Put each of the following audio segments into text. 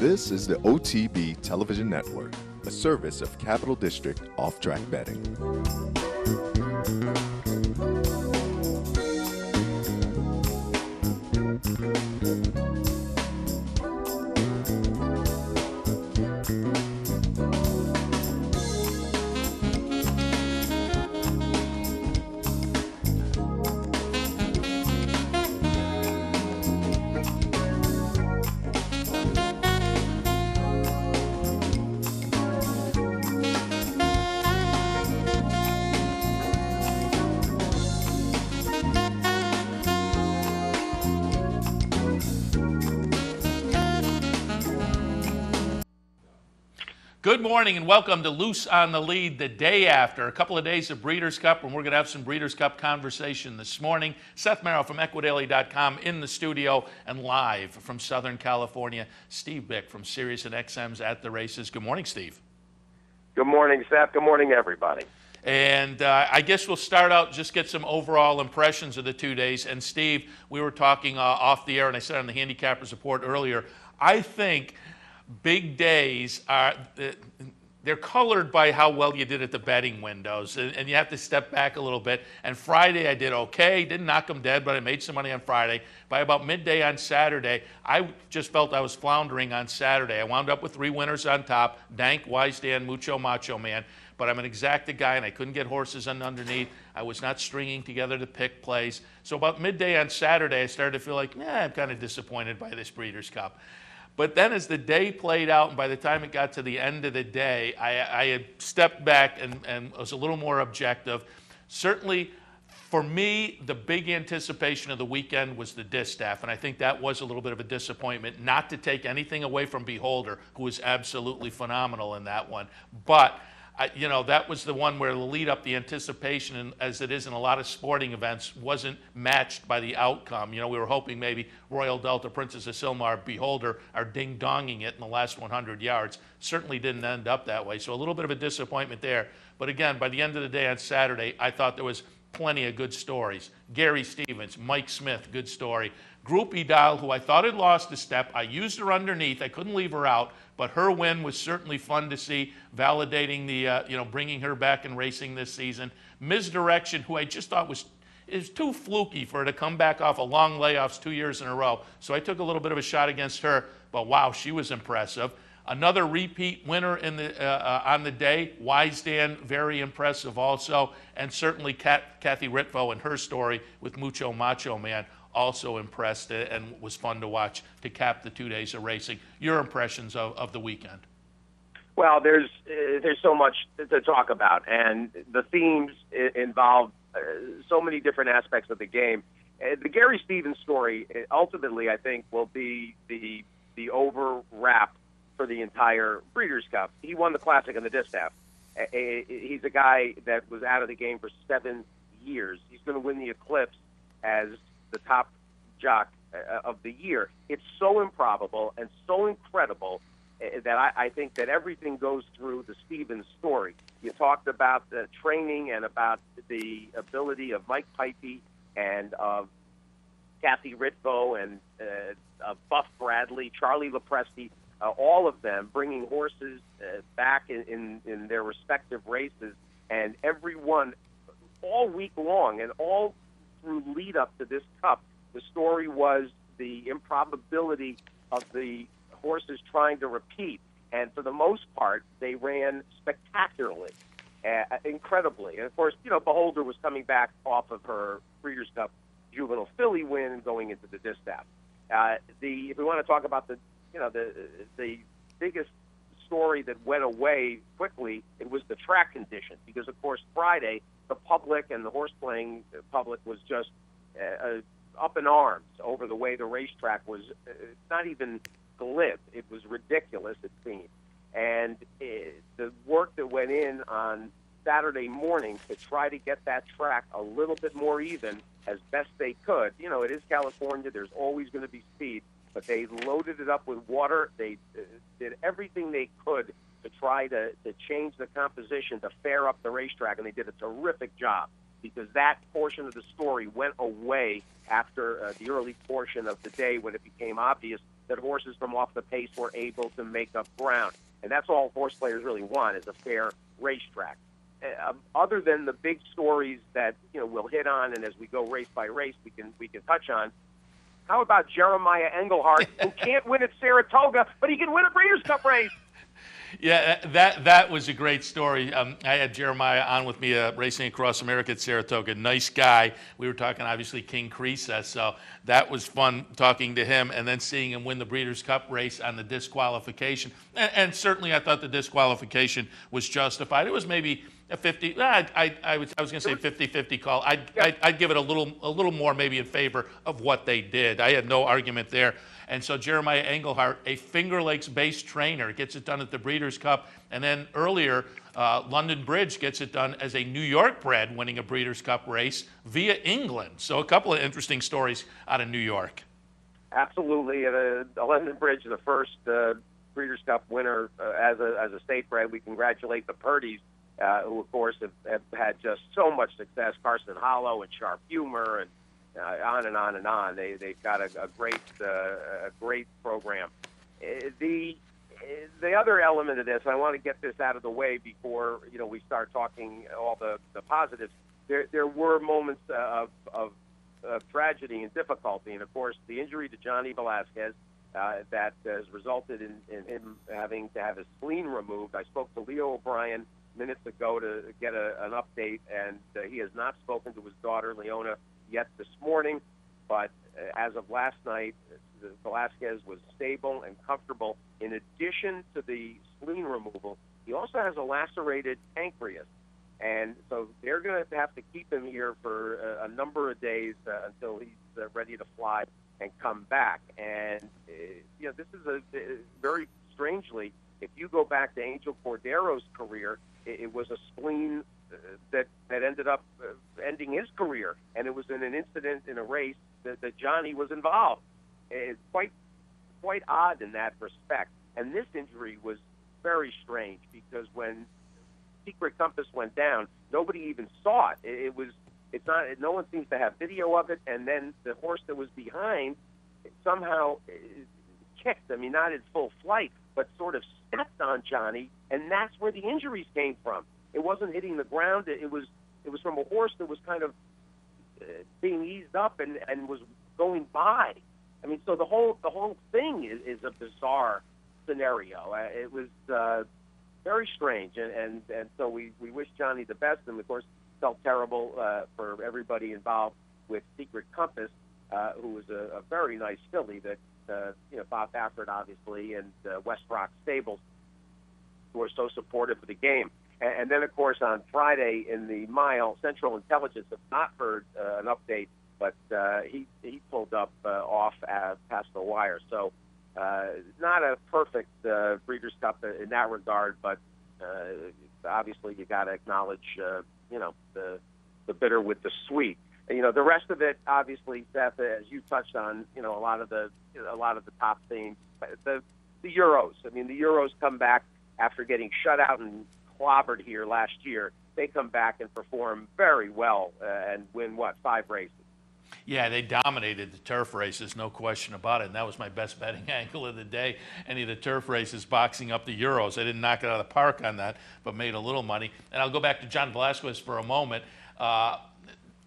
This is the OTB Television Network, a service of Capital District Off-Track Betting. Good morning and welcome to Loose on the Lead the day after. A couple of days of Breeders' Cup, and we're going to have some Breeders' Cup conversation this morning. Seth Merrill from Equidaily.com in the studio, and live from Southern California, Steve Bick from Sirius and XM's At the Races. Good morning, Steve. Good morning, Seth. Good morning, everybody. And I guess we'll start out, just get some overall impressions of the 2 days. And Steve, we were talking off the air, and I said on the Handicappers Report earlier, I think big days they're colored by how well you did at the betting windows, and you have to step back a little bit. And Friday I did okay, didn't knock them dead, but I made some money on Friday. By about midday on Saturday, I just felt I was floundering on Saturday. I wound up with 3 winners on top: Dank, Wise Dan, Mucho Macho Man. But I'm an exacta guy, and I couldn't get horses underneath. I was not stringing together the pick plays. So about midday on Saturday, I started to feel like, I'm kind of disappointed by this Breeders' Cup. But then as the day played out, and by the time it got to the end of the day, I had stepped back and was a little more objective. Certainly, for me, the big anticipation of the weekend was the distaff, and I think that was a little bit of a disappointment, not to take anything away from Beholder, who was absolutely phenomenal in that one. But that was the one where the lead up, the anticipation, as it is in a lot of sporting events, wasn't matched by the outcome. We were hoping maybe Royal Delta, Princess of Silmar, Beholder are ding-donging it in the last 100 yards. Certainly didn't end up that way. So a little bit of a disappointment there. But again, by the end of the day on Saturday, I thought there was plenty of good stories. Gary Stevens, Mike Smith, good story. Groupie Dial, who I thought had lost a step. I used her underneath. I couldn't leave her out. But her win was certainly fun to see, validating the, bringing her back in racing this season. Misdirection, who I just thought is too fluky for her to come back off of long layoffs 2 years in a row. So I took a little bit of a shot against her, but wow, she was impressive. Another repeat winner in on the day, Wise Dan, very impressive also. And certainly Kathy Ritvo and her story with Mucho Macho Man, also impressed, and was fun to watch to cap the 2 days of racing. Your impressions of the weekend? Well, there's so much to talk about, and the themes involve so many different aspects of the game. The Gary Stevens story ultimately, I think, will be the over wrap for the entire Breeders' Cup. He won the Classic and the Distaff. He's a guy that was out of the game for 7 years. He's going to win the Eclipse as the top jock of the year. It's so improbable and so incredible that I think that everything goes through the Stevens story. You talked about the training and about the ability of Mike Pipey and of Kathy Ritvo and Buff Bradley, Charlie Lopresti, all of them bringing horses back in their respective races, and everyone all week long and all through lead up to this Cup, the story was the improbability of the horses trying to repeat. And for the most part, they ran spectacularly, incredibly. And of course, Beholder was coming back off of her Breeders' Cup juvenile filly win going into the distaff. If we want to talk about the biggest story that went away quickly, it was the track condition, because of course Friday the public and the horse-playing public was just up in arms over the way the racetrack was not even glib. It was ridiculous, it seemed. And the work that went in on Saturday morning to try to get that track a little bit more even as best they could. It is California. There's always going to be speed. But they loaded it up with water. They did everything they could to try to change the composition, to fair up the racetrack, and they did a terrific job. because that portion of the story went away after the early portion of the day when it became obvious that horses from off the pace were able to make up ground. And that's all horse players really want, is a fair racetrack. Other than the big stories that we'll hit on, and as we go race by race, we can touch on. How about Jeremiah Engelhart, who can't win at Saratoga, but he can win a Breeders' Cup race? Yeah, that was a great story. I had Jeremiah on with me racing across America at Saratoga. Nice guy. We were talking, obviously, King Cresa, so that was fun talking to him and then seeing him win the Breeders' Cup race on the disqualification. And certainly I thought the disqualification was justified. It was maybe a 50. I was going to say 50-50 call. I'd give it a little more maybe in favor of what they did. I had no argument there. And so Jeremiah Engelhart, a Finger Lakes-based trainer, gets it done at the Breeders' Cup. And then earlier, London Bridge gets it done as a New York bred winning a Breeders' Cup race via England. So a couple of interesting stories out of New York. Absolutely. The London Bridge, the first Breeders' Cup winner as a state bred. We congratulate the Purdy's, who, of course, have had just so much success. Carson Hollow and Sharp Humor and on and on and on. They've got a great program. The other element of this, I want to get this out of the way before we start talking all the positives. There were moments of tragedy and difficulty, and of course the injury to Johnny Velasquez that has resulted in him having to have his spleen removed. I spoke to Leo O'Brien minutes ago to get an update, and he has not spoken to his daughter Leona yet this morning, but as of last night, Velasquez was stable and comfortable. In addition to the spleen removal, he also has a lacerated pancreas, and so they're going to have to keep him here for a number of days until he's ready to fly and come back. And this is very strangely, if you go back to Angel Cordero's career, it was a spleen that ended up ending his career, and it was in an incident in a race that Johnny was involved. It's quite odd in that respect. And this injury was very strange because when Secret Compass went down, nobody even saw it. No one seems to have video of it. And then the horse that was behind somehow kicked. I mean, not in full flight, but sort of stepped on Johnny, and that's where the injuries came from. It wasn't hitting the ground. It was from a horse that was kind of being eased up and was going by. I mean, so the whole thing is a bizarre scenario. It was very strange, and so we wish Johnny the best, and of course felt terrible for everybody involved with Secret Compass, who was a very nice filly that Bob Baffert obviously and West Rock Stables, who are so supportive of the game. And then, of course, on Friday in the mile, Central Intelligence have not heard an update, but he pulled up off past the wire. So not a perfect Breeders' Cup in that regard, but obviously you got to acknowledge, the bitter with the sweet. The rest of it, obviously, Seth, as you touched on, a lot of the top themes, the Euros. I mean, the Euros come back after getting shut out and clobbered here last year. They come back and perform very well and win 5 races. Yeah, they dominated the turf races, no question about it. And that was my best betting angle of the day. Any of the turf races boxing up the Euros. I didn't knock it out of the park on that, but made a little money. And I'll go back to John Velasquez for a moment.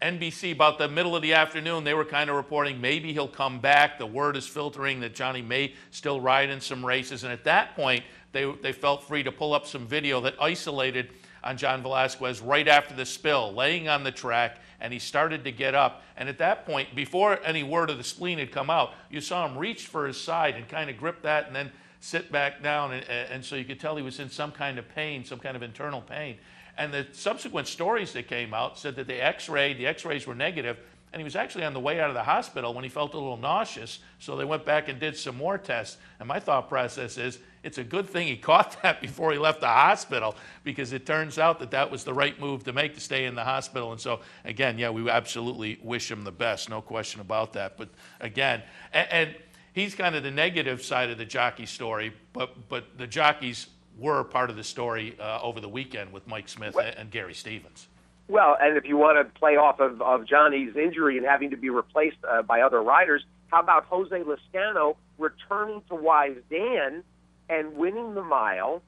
NBC, about the middle of the afternoon, they were kind of reporting maybe he'll come back. The word is filtering that Johnny may still ride in some races. And at that point, they felt free to pull up some video that isolated on John Velasquez right after the spill, laying on the track, and he started to get up. And at that point, before any word of the spleen had come out, you saw him reach for his side and kind of grip that and then sit back down. And so you could tell he was in some kind of pain, some kind of internal pain. And the subsequent stories that came out said that the x-rays were negative, and he was actually on the way out of the hospital when he felt a little nauseous, so they went back and did some more tests. And my thought process is, it's a good thing he caught that before he left the hospital, because it turns out that that was the right move to make, to stay in the hospital. And so, again, yeah, we absolutely wish him the best, no question about that. But again, and he's kind of the negative side of the jockey story, but the jockeys were part of the story over the weekend with Mike Smith and Gary Stevens. Well, and if you want to play off of Johnny's injury and having to be replaced by other riders, how about Jose Lezcano returning to Wise Dan and winning the mile,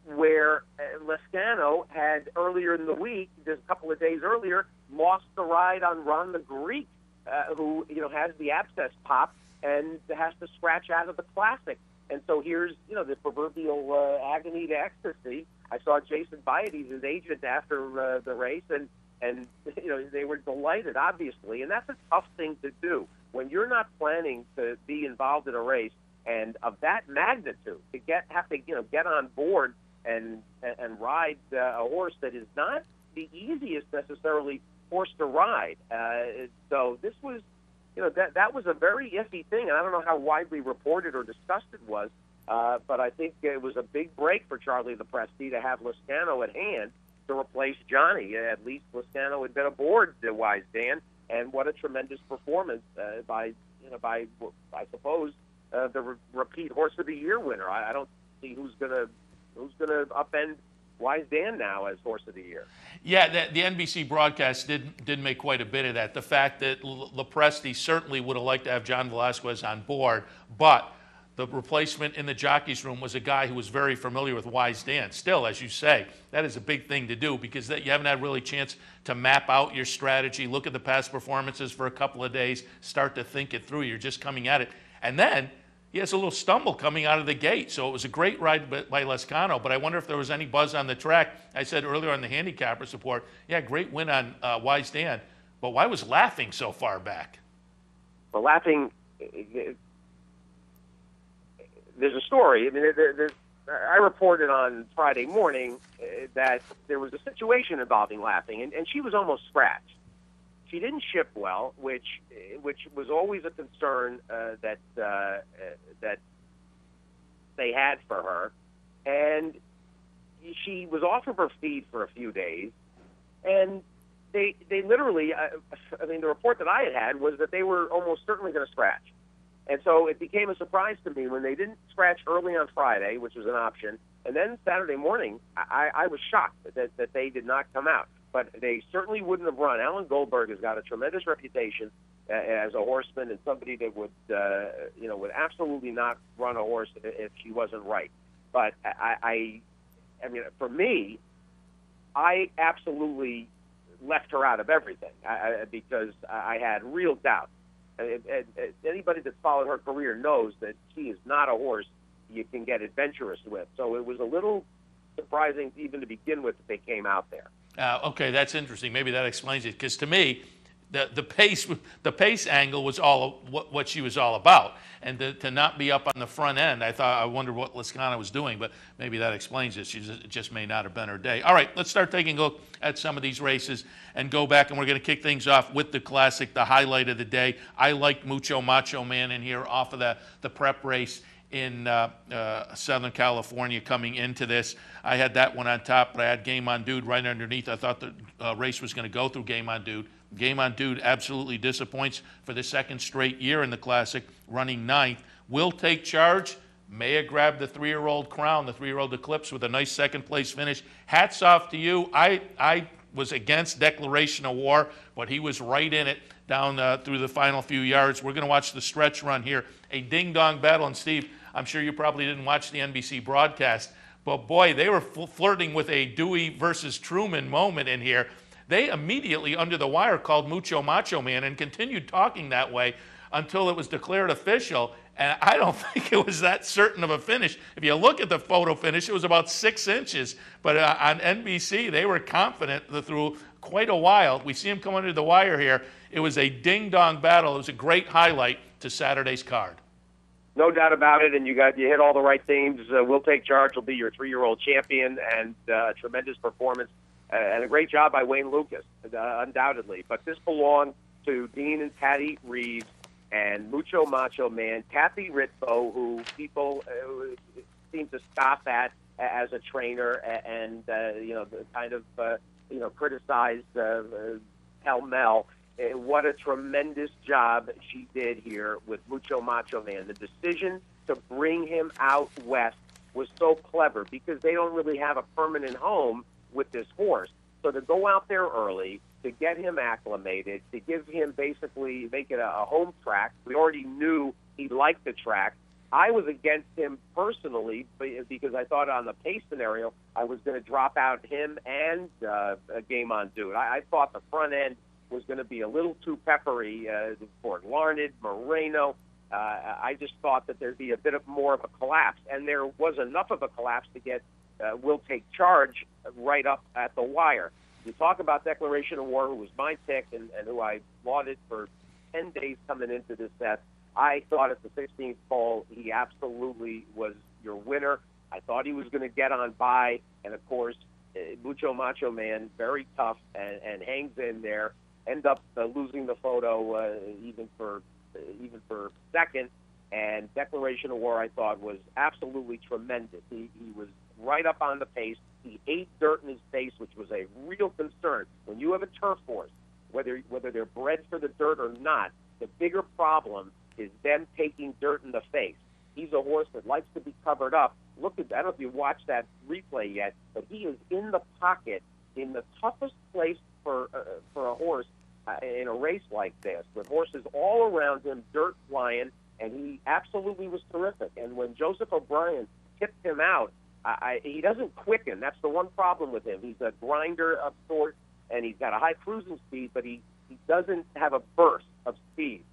where Lezcano had earlier in the week, just a couple of days earlier, lost the ride on Ron the Greek, who has the abscess pop and has to scratch out of the Classic. And so here's the proverbial agony to ecstasy. I saw Jason Baides, his agent, after the race, and they were delighted, obviously. And that's a tough thing to do when you're not planning to be involved in a race and of that magnitude, to have to get on board and ride a horse that is not the easiest necessarily horse to ride. So this was, that was a very iffy thing, and I don't know how widely reported or discussed it was, but I think it was a big break for Charlie Lepresti to have Lezcano at hand to replace Johnny. At least Lezcano had been aboard the Wise Dan, and what a tremendous performance by I suppose the repeat Horse of the Year winner. I don't see who's gonna upend Wise Dan now as Horse of the Year. Yeah, the NBC broadcast did make quite a bit of that. The fact that Lepresti certainly would have liked to have John Velazquez on board, but the replacement in the jockeys room was a guy who was very familiar with Wise Dan. Still, as you say, that is a big thing to do because you haven't had really a chance to map out your strategy, look at the past performances for a couple of days, start to think it through. You're just coming at it. And then he has a little stumble coming out of the gate. So it was a great ride by Lezcano, but I wonder if there was any buzz on the track. I said earlier on the Handicappers Report, yeah, great win on Wise Dan, but why was Laughing so far back? Well, Laughing, there's a story. I mean, I reported on Friday morning that there was a situation involving Laughing, and she was almost scratched. She didn't ship well, which was always a concern that they had for her, and she was off of her feed for a few days, and they literally, the report that I had was that they were almost certainly going to scratch. And so it became a surprise to me when they didn't scratch early on Friday, which was an option, and then Saturday morning, I was shocked that they did not come out. But they certainly wouldn't have run. Alan Goldberg has got a tremendous reputation as a horseman and somebody that would absolutely not run a horse if she wasn't right. But I mean, for me, I absolutely left her out of everything because I had real doubt. Anybody that's followed her career knows that she is not a horse you can get adventurous with. So it was a little surprising even to begin with that they came out there. Okay, that's interesting. Maybe that explains it. Because to me, the pace angle was all what she was all about, and to not be up on the front end, I wondered what Lezcano was doing, but maybe that explains it. It just may not have been her day. All right, let's start taking a look at some of these races and go back, and we're going to kick things off with the Classic, the highlight of the day. I liked Mucho Macho Man in here off of the prep race in Southern California coming into this. I had that one on top, but I had Game On Dude right underneath. I thought the race was going to go through Game On Dude. Game On Dude absolutely disappoints for the second straight year in the Classic, running ninth. Will Take Charge may have grabbed the 3-year-old crown, the 3-year-old Eclipse, with a nice second-place finish. Hats off to you. I was against declaration of war, but he was right in it down through the final few yards. We're going to watch the stretch run here. A ding-dong battle. And, Steve, I'm sure you probably didn't watch the NBC broadcast, but, boy, they were flirting with a Dewey versus Truman moment in here. They immediately, under the wire, called Mucho Macho Man and continued talking that way until it was declared official. And I don't think it was that certain of a finish. If you look at the photo finish, it was about 6 inches. But on NBC, they were confident through quite a while. We see him come under the wire here. It was a ding-dong battle. It was a great highlight to Saturday's card. No doubt about it, and you hit all the right themes. Will Take Charge will be your 3-year-old champion, and a tremendous performance, and a great job by Wayne Lukas, undoubtedly. But this belonged to Dean and Patty Reeves and Mucho Macho Man, Kathy Ritvo, who people seem to scoff at as a trainer, and criticized Pell Mell. What a tremendous job she did here with Mucho Macho Man. The decision to bring him out west was so clever because they don't really have a permanent home with this horse. So to go out there early, to get him acclimated, to give him basically make it a home track. We already knew he liked the track. I was against him personally because I thought on the pace scenario I was going to drop out him and Game On Dude. I thought the front end was going to be a little too peppery for Larned, Moreno. I just thought that there'd be a bit of more of a collapse, and there was enough of a collapse to get Will Take Charge right up at the wire. You talk about Declaration of War, who was my pick and who I lauded for 10 days coming into this set. I thought at the 16th hole, he absolutely was your winner. I thought he was going to get on by, and of course, Mucho Macho Man, very tough, and hangs in there. End up losing the photo even for second. And Declaration of War, I thought, was absolutely tremendous. He was right up on the pace. He ate dirt in his face, which was a real concern. When you have a turf horse, whether they're bred for the dirt or not, the bigger problem is them taking dirt in the face. He's a horse that likes to be covered up. Look at, I don't know if you watched that replay yet, but he is in the pocket in the toughest place for a horse in a race like this, with horses all around him, dirt flying, and he absolutely was terrific. And when Joseph O'Brien tipped him out, he doesn't quicken. That's the one problem with him. He's a grinder of sorts, and he's got a high cruising speed, but he doesn't have a burst of speed.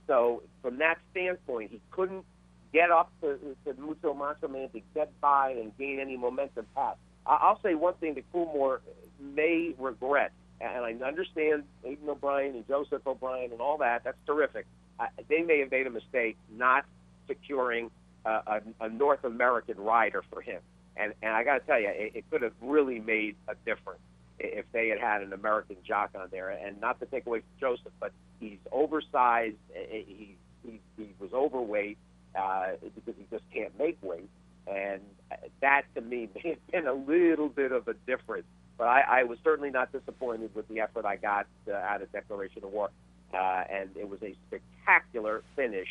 So from that standpoint, he couldn't get up to Mucho Macho Man to get by and gain any momentum past. I'll say one thing that Coolmore may regret, and I understand Aidan O'Brien and Joseph O'Brien and all that. That's terrific. They may have made a mistake not securing a North American rider for him. And I got to tell you, it could have really made a difference if they had an American jock on there. And not to take away from Joseph, but he's oversized. He was overweight because he just can't make weight. And that, to me, may have been a little bit of a difference. But I was certainly not disappointed with the effort I got out of Declaration of War. And it was a spectacular finish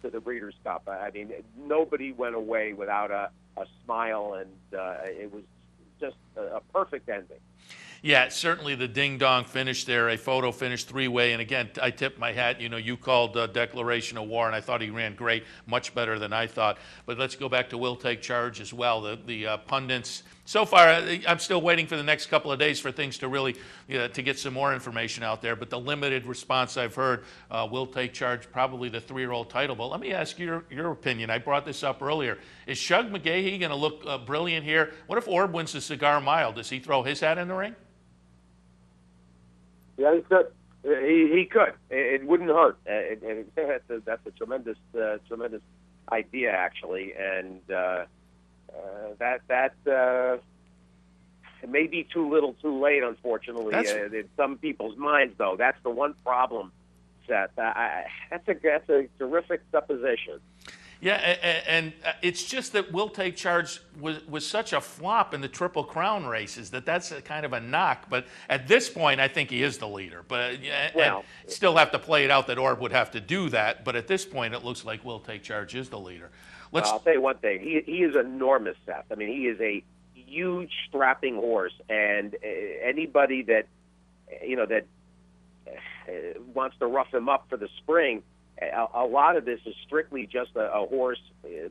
to the Breeders' Cup. I mean, nobody went away without a smile, and it was just a perfect ending. Yeah, certainly the ding-dong finish there, a photo finish, three-way. And again, I tipped my hat. You called Declaration of War, and I thought he ran great, much better than I thought. But let's go back to Will Take Charge as well. The pundits, so far, I'm still waiting for the next couple of days for things to really, to get some more information out there. But the limited response I've heard, Will Take Charge, probably the 3-year-old title. But let me ask your opinion. I brought this up earlier. Is Shug McGaughey going to look brilliant here? What if Orb wins the Cigar Mile? Does he throw his hat in the ring? Yeah, he could. He could. It wouldn't hurt. And that's a tremendous idea, actually. And that it may be too little, too late. Unfortunately, in some people's minds, though, that's the one problem. Seth, that's a terrific supposition. Yeah, and it's just that Will Take Charge was such a flop in the Triple Crown races that's a kind of a knock. But at this point, I think he is the leader. But and still have to play it out that Orb would have to do that. But at this point, it looks like Will Take Charge is the leader. I'll tell you one thing. He is enormous, Seth. I mean, he is a huge, strapping horse. And anybody that, that wants to rough him up for the spring, a lot of this is strictly just a horse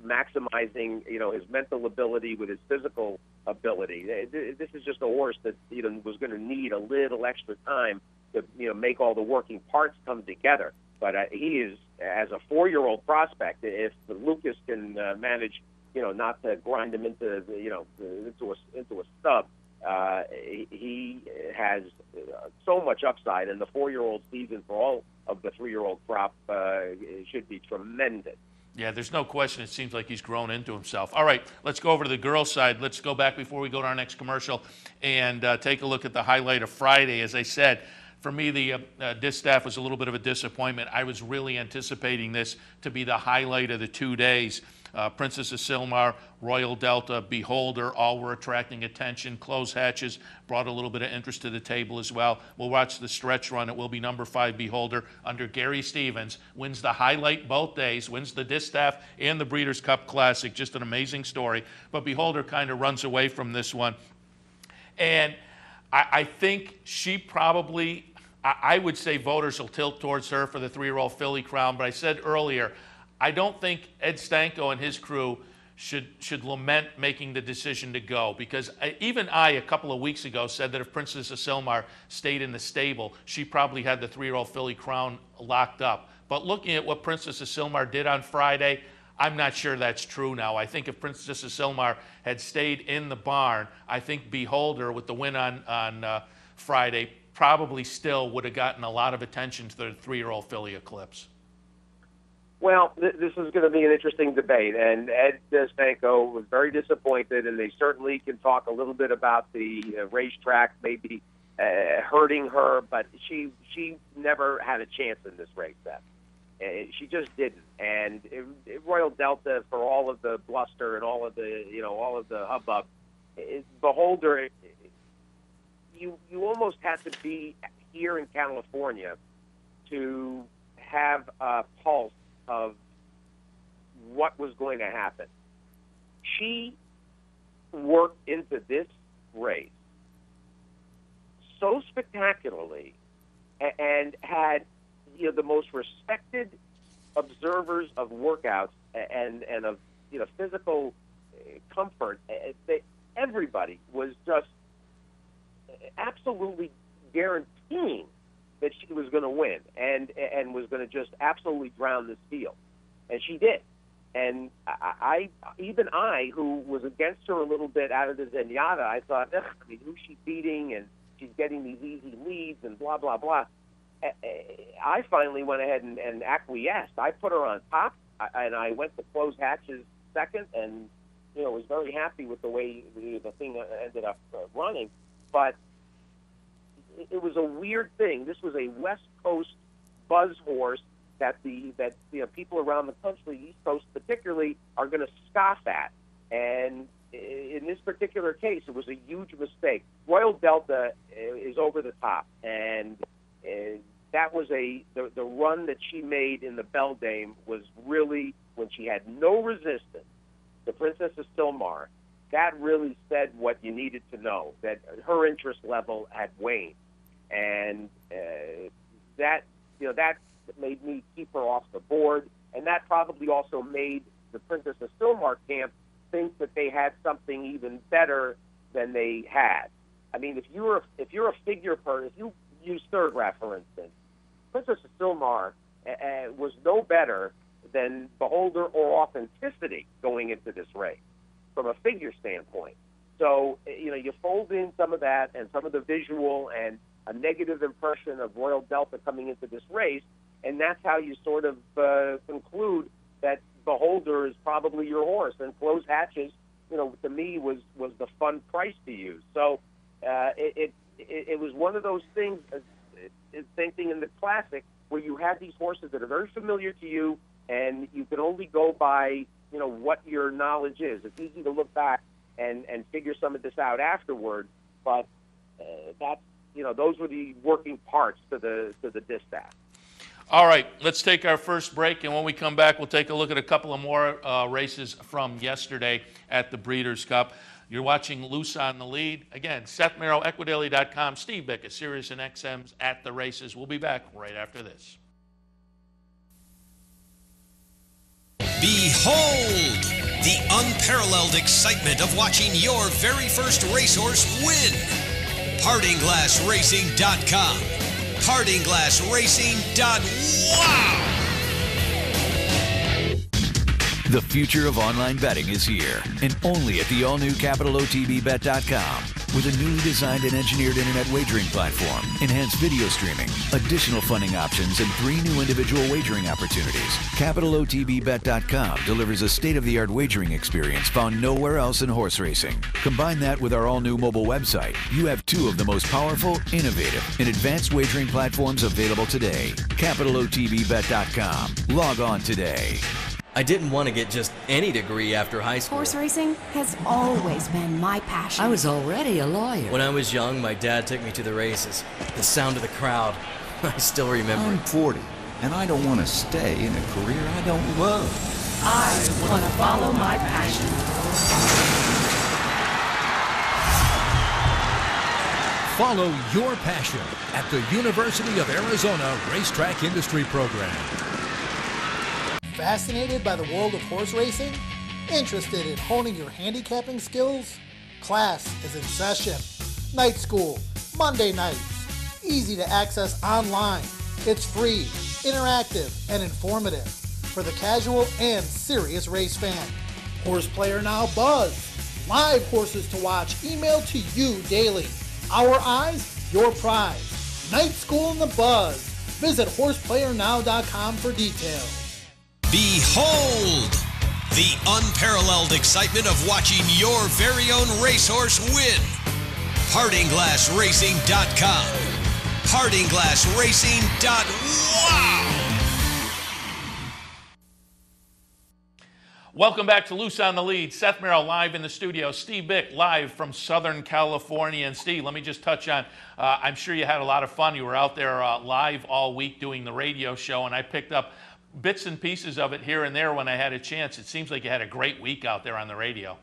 maximizing, his mental ability with his physical ability. This is just a horse that, was going to need a little extra time to, make all the working parts come together. But he is, as a 4-year-old prospect, if Lucas can manage, not to grind him into a stub, he has so much upside, and the 4-year-old season for all of the 3-year-old crop should be tremendous. Yeah, there's no question. It seems like he's grown into himself. All right, let's go over to the girls' side. Let's go back before we go to our next commercial and take a look at the highlight of Friday. As I said, for me, the Distaff was a little bit of a disappointment. I was really anticipating this to be the highlight of the 2 days. Princess of Silmar, Royal Delta, Beholder, all were attracting attention. Close Hatches brought a little bit of interest to the table as well. We'll watch the stretch run. It will be number 5, Beholder, under Gary Stevens. Wins the highlight both days, wins the Distaff and the Breeders' Cup Classic. Just an amazing story. But Beholder kind of runs away from this one. And I think she probably, I would say voters will tilt towards her for the 3-year-old filly crown, but I said earlier, I don't think Ed Stanko and his crew should lament making the decision to go, because even I, a couple of weeks ago, said that if Princess Asilmar stayed in the stable, she probably had the 3-year-old filly crown locked up. But looking at what Princess Asilmar did on Friday, I'm not sure that's true now. I think if Princess Asilmar had stayed in the barn, I think Beholder, with the win on Friday, probably still would have gotten a lot of attention to the 3-year-old filly Eclipse. Well, this is going to be an interesting debate, and Ed Stanko was very disappointed, and they certainly can talk a little bit about the racetrack maybe hurting her, but she never had a chance in this race, Seth. She just didn't. And Royal Delta, for all of the bluster and all of the hubbub, Beholder, you almost had to be here in California to have a pulse of what was going to happen. She worked into this race so spectacularly and had the most respected observers of workouts and of physical comfort. Everybody was just absolutely guaranteeing that she was going to win and was going to just absolutely drown this field, and she did. And I who was against her a little bit out of the Zenyatta, I thought, who's she beating? And she's getting these easy leads and blah blah blah. I finally went ahead and acquiesced. I put her on top, and I went to close hatches second, and was very happy with the way the thing ended up running. But it was a weird thing. This was a West Coast buzz horse that people around the country, East Coast particularly, are going to scoff at. And in this particular case, it was a huge mistake. Royal Delta is over the top, and that was the run that she made in the Beldame was really, when she had no resistance to Princess Asilmar, that really said what you needed to know, that her interest level had waned. And that made me keep her off the board, and that probably also made the Princess Asilmar camp think that they had something even better than they had. I mean, if you're a figure person, if you use Thurgraph, for instance, Princess Asilmar was no better than Beholder or Authenticity going into this race from a figure standpoint. So, you fold in some of that and some of the visual and a negative impression of Royal Delta coming into this race, and that's how you sort of conclude that Beholder is probably your horse. And close hatches, to me was the fun price to use. So it was one of those things, same thing in the Classic, where you have these horses that are very familiar to you, and you can only go by what your knowledge is. It's easy to look back and figure some of this out afterward, but that's those were the working parts to the distaff. All right, let's take our first break, and when we come back, we'll take a look at a couple of more races from yesterday at the Breeders' Cup. You're watching Loose on the Lead. Again, Seth Merrill, Equidaily.com, Steve Bicker, Sirius and XM's At the Races. We'll be back right after this. Behold the unparalleled excitement of watching your very first racehorse win. PartingGlassRacing.com. PartingGlassRacing.wow. The future of online betting is here, and only at the all-new CapitalOTBBet.com. With a newly designed and engineered internet wagering platform, enhanced video streaming, additional funding options, and 3 new individual wagering opportunities, CapitalOTBBet.com delivers a state-of-the-art wagering experience found nowhere else in horse racing. Combine that with our all-new mobile website. You have 2 of the most powerful, innovative, and advanced wagering platforms available today. CapitalOTBBet.com. Log on today. I didn't want to get just any degree after high school. Horse racing has always been my passion. I was already a lawyer. When I was young, my dad took me to the races. The sound of the crowd. I still remember. I'm 40, and I don't want to stay in a career I don't love. I want to follow my passion. Follow your passion at the University of Arizona Racetrack Industry Program. Fascinated by the world of horse racing? Interested in honing your handicapping skills? Class is in session. Night school, Monday nights. Easy to access online. It's free, interactive, and informative for the casual and serious race fan. Horse Player Now Buzz. Live horses to watch emailed to you daily. Our eyes, your prize. Night School in the Buzz. Visit horseplayernow.com for details. Behold the unparalleled excitement of watching your very own racehorse win. HardingGlassRacing.com. HardingGlassRacing.wow. Welcome back to Loose on the Lead. Seth Merrill live in the studio. Steve Bick live from Southern California. And Steve, let me just touch on, I'm sure you had a lot of fun. You were out there live all week doing the radio show, and I picked up bits and pieces of it here and there when I had a chance. It seems like you had a great week out there on the radio.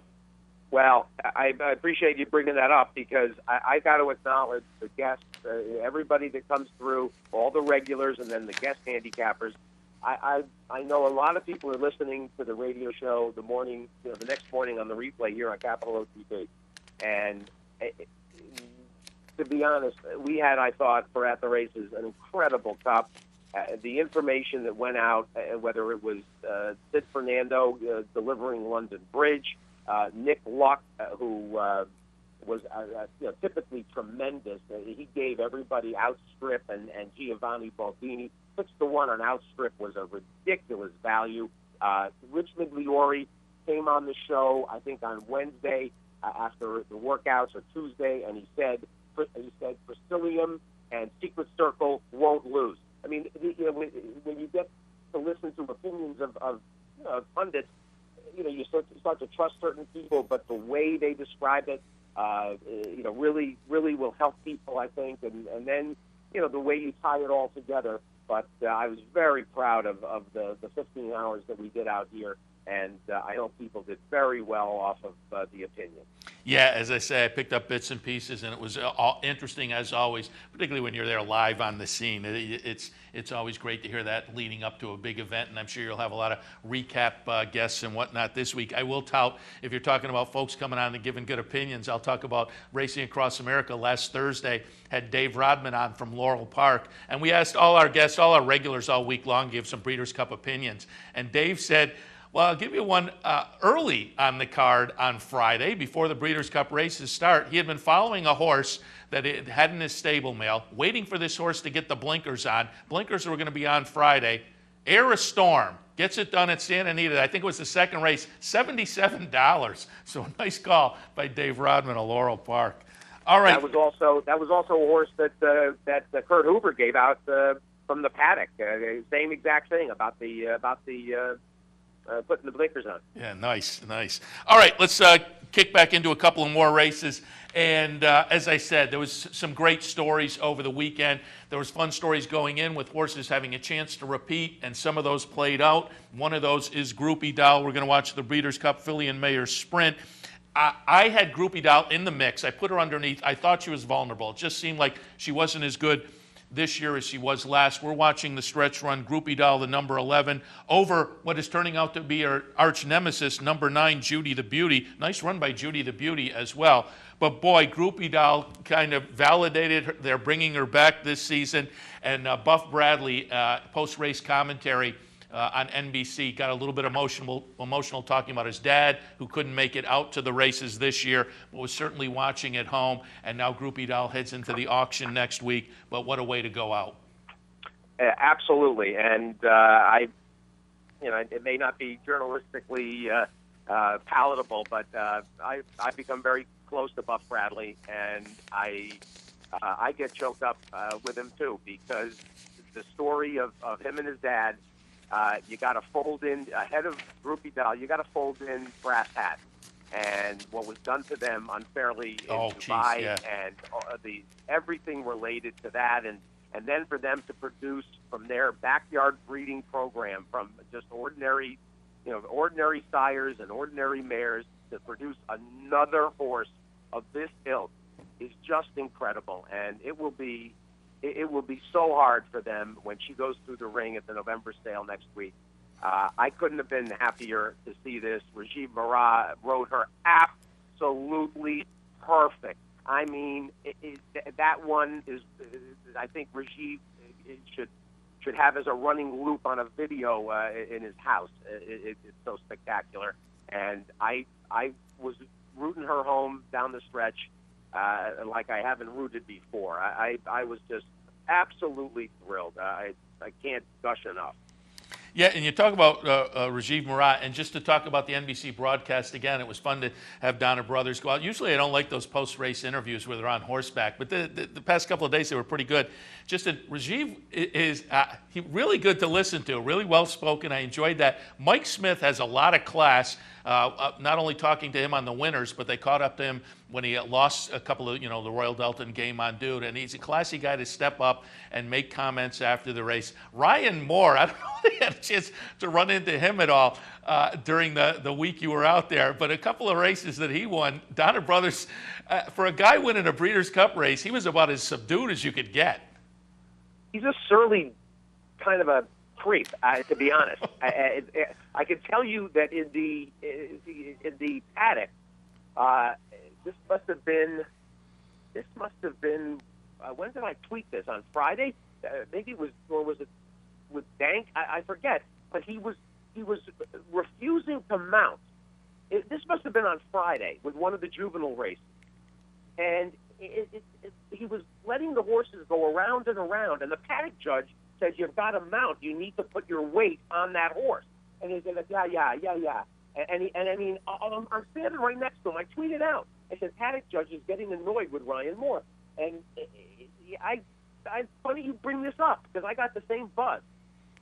Well, I appreciate you bringing that up because I got to acknowledge the guests, everybody that comes through, all the regulars, and then the guest handicappers. I know a lot of people are listening to the radio show the next morning on the replay here on Capital OTB. And to be honest, we had, I thought, for At the Races, an incredible cup. The information that went out, whether it was Sid Fernando delivering London Bridge, Nick Luck, who was typically tremendous. He gave everybody Outstrip and Giovanni Baldini. 6-1 on Outstrip was a ridiculous value. Rich Migliori came on the show, I think, on Wednesday after the workouts, or Tuesday, and he said Priscillium and Secret Circle won't lose. I mean, when you get to listen to opinions of pundits, you start to trust certain people, but the way they describe it, really will help people, I think, and then, the way you tie it all together. But I was very proud of the 15 hours that we did out here, and I know people did very well off of the opinion. Yeah, as I say, I picked up bits and pieces, and it was interesting as always, particularly when you're there live on the scene. It's always great to hear that leading up to a big event, and I'm sure you'll have a lot of recap guests and whatnot this week. I will tout, if you're talking about folks coming on and giving good opinions, I'll talk about Racing Across America. Last Thursday, had Dave Rodman on from Laurel Park, and we asked all our guests, all our regulars all week long, give some Breeders' Cup opinions. And Dave said, well, I'll give you one early on the card on Friday before the Breeders' Cup races start. He had been following a horse that it had in his stable mail, waiting for this horse to get the blinkers on. Blinkers were going to be on Friday. Air a Storm gets it done at Santa Anita. I think it was the second race, $77. So a nice call by Dave Rodman of Laurel Park. All right. That was also a horse that Kurt Hoover gave out from the paddock. Same exact thing about the putting the blinkers on. Yeah, nice. All right, let's kick back into a couple of more races. And as I said, there was some great stories over the weekend. There was fun stories going in with horses having a chance to repeat, and some of those played out. One of those is Groupie Doll. We're going to watch the Breeders' Cup Filly and Mayor Sprint. I had Groupie Doll in the mix. I put her underneath. I thought she was vulnerable. It just seemed like she wasn't as good this year as she was last. We're watching the stretch run, Groupie Doll, the number 11, over what is turning out to be her arch nemesis, number 9, Judy the Beauty. Nice run by Judy the Beauty as well. But boy, Groupie Doll kind of validated her. They're bringing her back this season. And Buff Bradley, post-race commentary on NBC, got a little bit emotional talking about his dad, who couldn't make it out to the races this year, but was certainly watching at home. And now Groupie Doll heads into the auction next week. But what a way to go out! Absolutely, and it may not be journalistically palatable, but I've become very close to Buff Bradley, and I get choked up with him too, because the story of him and his dad. You got to fold in, ahead of Groupie Doll, you got to fold in Brass Hat. And what was done to them unfairly in Dubai, and everything related to that, and then for them to produce from their backyard breeding program, from just ordinary sires and ordinary mares, to produce another horse of this ilk is just incredible, and it will be so hard for them when she goes through the ring at the November sale next week. I couldn't have been happier to see this. Rajiv Murad rode her absolutely perfect. I mean, that one is, I think Rajiv should have as a running loop on a video in his house. It's so spectacular. And I was rooting her home down the stretch like I haven't rooted before. I was just absolutely thrilled. I can't gush enough. Yeah, and you talk about Rajiv Murad, and just to talk about the NBC broadcast again, it was fun to have Donna Brothers go out. Usually I don't like those post-race interviews where they're on horseback, but the past couple of days they were pretty good. Just that Rajiv is he really good to listen to, really well-spoken. I enjoyed that. Mike Smith has a lot of class, not only talking to him on the winners, but they caught up to him when he lost a couple of, the Royal Delton Game on Dude, and he's a classy guy to step up and make comments after the race. Ryan Moore, I don't know if you had a chance to run into him at all during the week you were out there, but a couple of races that he won, Donna Brothers, for a guy winning a Breeders' Cup race, he was about as subdued as you could get. He's a surly kind of a creep, to be honest. I can tell you that in the paddock, this must have been. When did I tweet this? On Friday? Maybe it was, or was it with Dank? I forget. But he was refusing to mount. This must have been on Friday with one of the juvenile races, and he was letting the horses go around and around. And the paddock judge said, "You've got to mount. You need to put your weight on that horse." And he said, "Yeah." And I mean, I'm standing right next to him. I tweeted out. I said, "Paddock judge is getting annoyed with Ryan Moore." And it's funny you bring this up because I got the same buzz.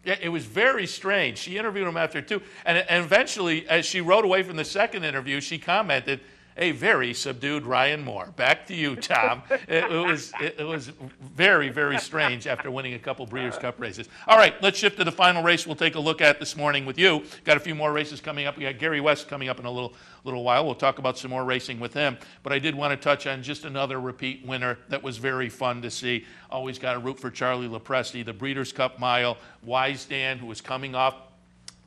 Yeah, it was very strange. She interviewed him after two, and eventually, as she rode away from the second interview, she commented, "A very subdued Ryan Moore." Back to you, Tom. It was very, very strange after winning a couple Breeders' Cup races. All right, let's shift to the final race we'll take a look at this morning with you. Got a few more races coming up. We got Gary West coming up in a little while. We'll talk about some more racing with him. But I did want to touch on just another repeat winner that was very fun to see. Always got to root for Charlie Lopresti, the Breeders' Cup Mile. Wise Dan, who was coming off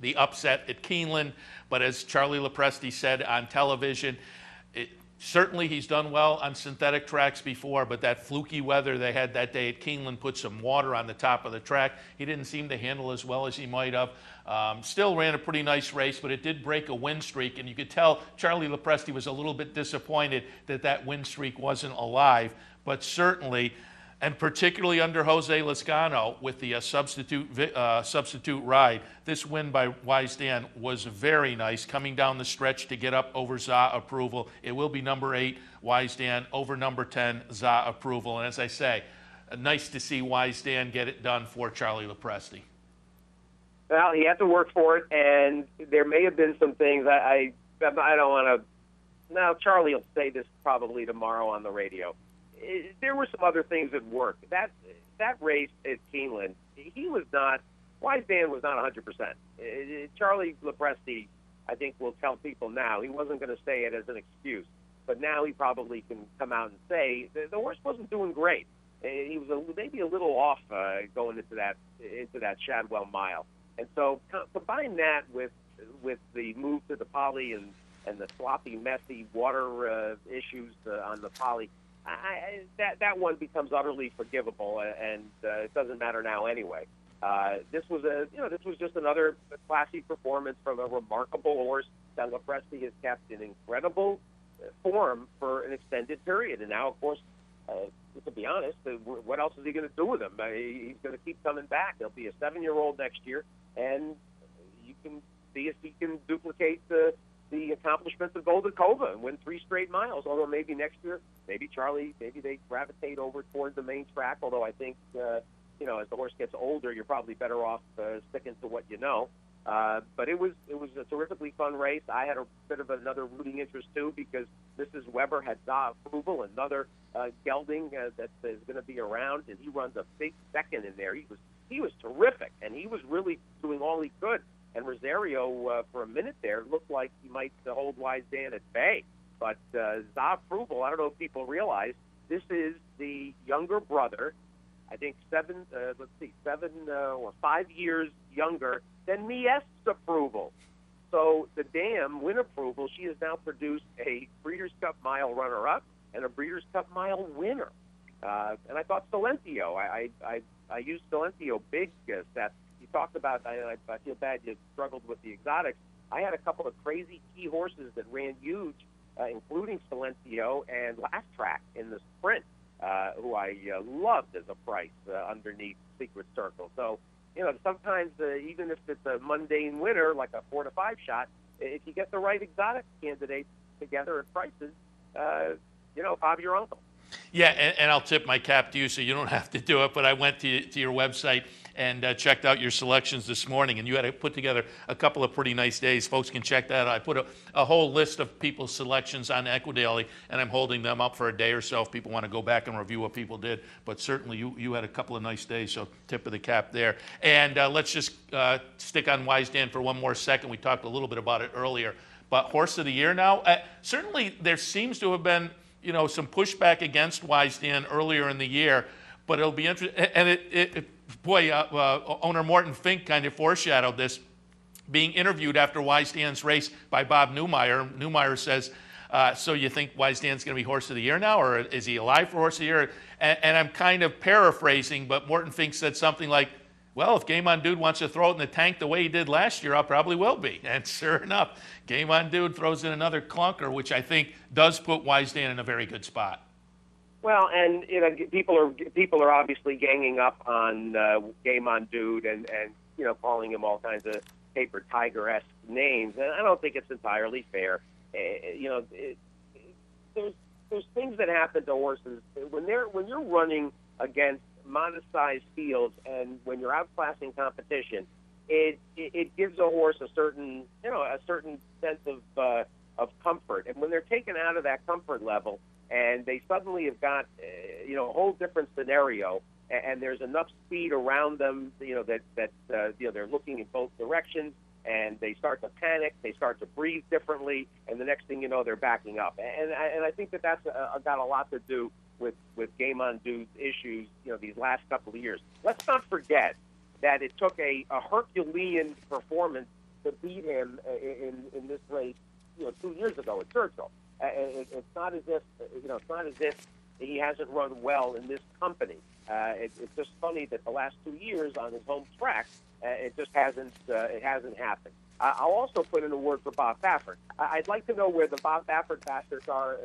the upset at Keeneland. But as Charlie Lopresti said on television, certainly he's done well on synthetic tracks before, but that fluky weather they had that day at Keeneland put some water on the top of the track. He didn't seem to handle as well as he might have. Still ran a pretty nice race, but it did break a win streak, and you could tell Charlie Lopresti was a little bit disappointed that win streak wasn't alive, but certainly, and particularly under Jose Lezcano with the substitute ride, this win by Wise Dan was very nice, coming down the stretch to get up over ZA Approval. It will be number 8, Wise Dan, over number 10, ZA Approval. And as I say, nice to see Wise Dan get it done for Charlie Lopresti. Well, he had to work for it, and there may have been some things I don't want to. Now, Charlie will say this probably tomorrow on the radio. There were some other things at work. That race at Keeneland, Wise Dan was not 100%. Charlie Lopresti, I think, will tell people now. He wasn't going to say it as an excuse, but now he probably can come out and say the horse wasn't doing great. He was maybe a little off going into that Shadwell Mile, and so combine that with the move to the Poly and the sloppy, messy water issues on the Poly. That one becomes utterly forgivable, and it doesn't matter now anyway. This was just another classy performance from a remarkable horse that Lopresti has kept in incredible form for an extended period. And now, of course, to be honest, what else is he going to do with him? He's going to keep coming back. He'll be a 7-year-old next year, and you can see if he can duplicate the accomplishments of Golden Cova and win 3 straight miles. Although maybe next year, maybe they gravitate over toward the main track. Although I think, as the horse gets older, you're probably better off sticking to what you know. But it was a terrifically fun race. I had a bit of another rooting interest too because Mrs. Weber had ZA Approval, another gelding that is going to be around, and he runs a big second in there. He was terrific, and he was really doing all he could. And Rosario, for a minute there, looked like he might hold Wise Dan at bay. But ZA Approval, I don't know if people realize, This is the younger brother, I think 7 or 5 years younger than Mies's approval. So the dam, Win Approval, she has now produced a Breeders' Cup Mile runner-up and a Breeders' Cup Mile winner. And I thought Silentio, I used Silentio big, Seth. You talked about, I feel bad you struggled with the exotics. I had a couple of crazy key horses that ran huge, including Silentio and Last Track in the sprint, who I loved as a price underneath Secret Circle. So, sometimes even if it's a mundane winner, like a 4 to 5 shot, if you get the right exotic candidates together at prices, Bob, your uncle. Yeah, and I'll tip my cap to you, so you don't have to do it. But I went to your website and checked out your selections this morning, and you had to put together a couple of pretty nice days. Folks can check that out. I put a whole list of people's selections on Equidaily, and I'm holding them up for a day or so if people want to go back and review what people did. But certainly you had a couple of nice days, so tip of the cap there. And let's just stick on Wise Dan for one more second. We talked a little bit about it earlier. But Horse of the Year now, certainly there seems to have been some pushback against Wise Dan earlier in the year, but it'll be interesting. And owner Morton Fink kind of foreshadowed this, being interviewed after Wise Dan's race by Bob Newmeyer. Newmeyer says, so you think Wise Dan's going to be Horse of the Year now, or is he alive for Horse of the Year? And I'm kind of paraphrasing, but Morton Fink said something like, well, if Game On Dude wants to throw it in the tank the way he did last year, I probably will be. And sure enough, Game On Dude throws in another clunker, which I think does put Wise Dan in a very good spot. Well, and people are obviously ganging up on Game On Dude and calling him all kinds of paper tiger-esque names, and I don't think it's entirely fair. There's things that happen to horses when you're running against modest-sized fields, and when you're outclassing competition, it gives a horse a certain sense of comfort. And when they're taken out of that comfort level, and they suddenly have got a whole different scenario, and there's enough speed around them, that they're looking in both directions, and they start to panic, they start to breathe differently, and the next thing you know, they're backing up. And I think that's got a lot to do with Game On Dude's issues, these last couple of years. Let's not forget that it took a Herculean performance to beat him in this race, 2 years ago at Churchill. It's not as if he hasn't run well in this company. It's just funny that the last 2 years on his home track, it just hasn't happened. I'll also put in a word for Bob Baffert. I'd like to know where the Bob Baffert bastards are,